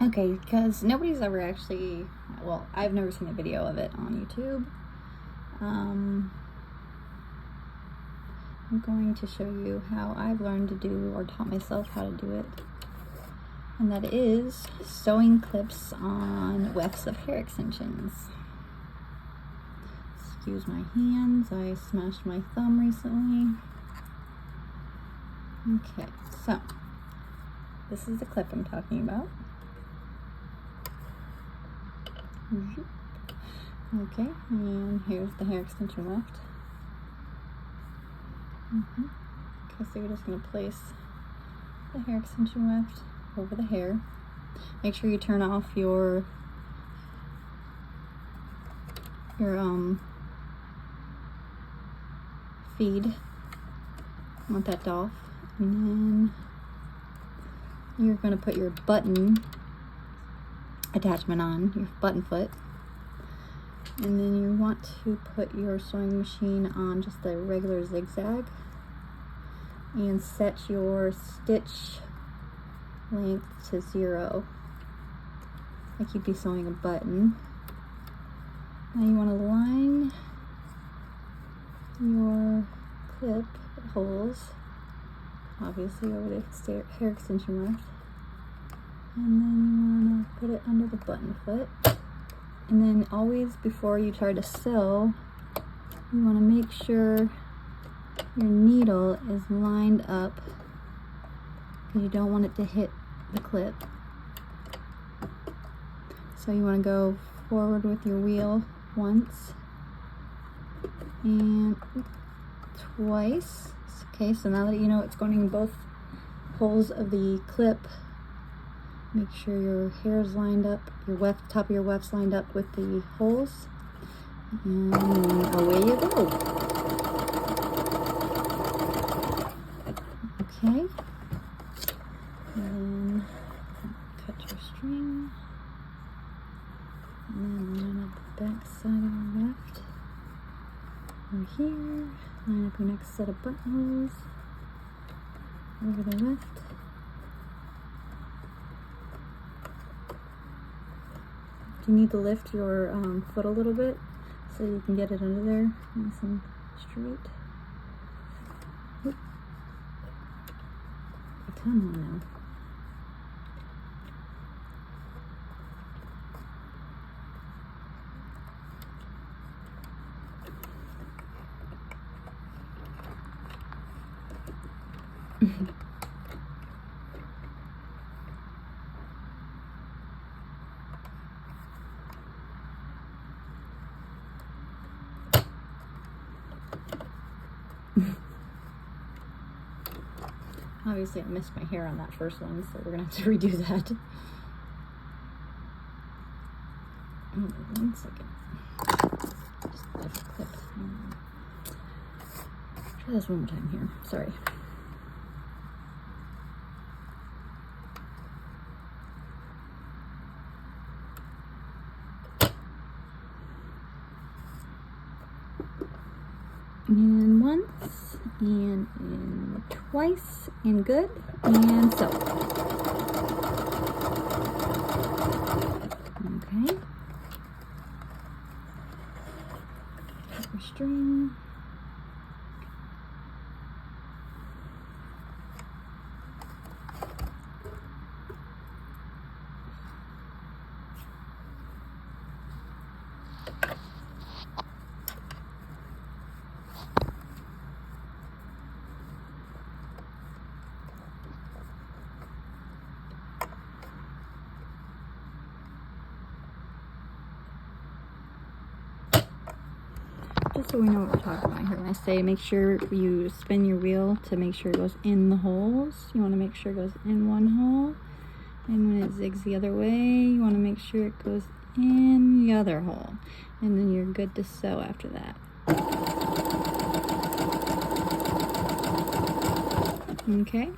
Okay, because nobody's ever actually, well, I've never seen a video of it on YouTube. I'm going to show you how I've learned to do, or taught myself how to do it. And that is sewing clips on wefts of hair extensions. Excuse my hands, I smashed my thumb recently. Okay, so this is the clip I'm talking about. Okay, and here's the hair extension weft. Okay, so you're just going to place the hair extension weft over the hair. Make sure you turn off your feed. I want that off. And then you're going to put your button attachment on, your button foot. And then you want to put your sewing machine on just the regular zigzag and set your stitch length to 0, like you'd be sewing a button. Now you want to line your clip holes, obviously over the hair extension weft, and then you want to put it under the button foot. And then always before you try to sew, you want to make sure your needle is lined up, because you don't want it to hit the clip. So you want to go forward with your wheel once and twice. Okay, so now that you know it's going in both holes of the clip, make sure your hair is lined up, your top of your weft's lined up with the holes, and away you go. Okay, and then cut your string, and then line up the back side of your weft over here, line up your next set of buttonholes over the weft. You need to lift your foot a little bit so you can get it under there nice and straight. Oop. Come on now. Obviously I missed my hair on that first one, so we're gonna have to redo that. Hold on 1 second. Just a different clip. Try this one more time here. Sorry. And once, and in twice, and good, and so. Okay. Cut your string. Just so we know what we're talking about here, when I say make sure you spin your wheel to make sure it goes in the holes, you want to make sure it goes in one hole, and when it zigs the other way, you want to make sure it goes in the other hole, and then you're good to sew after that. Okay.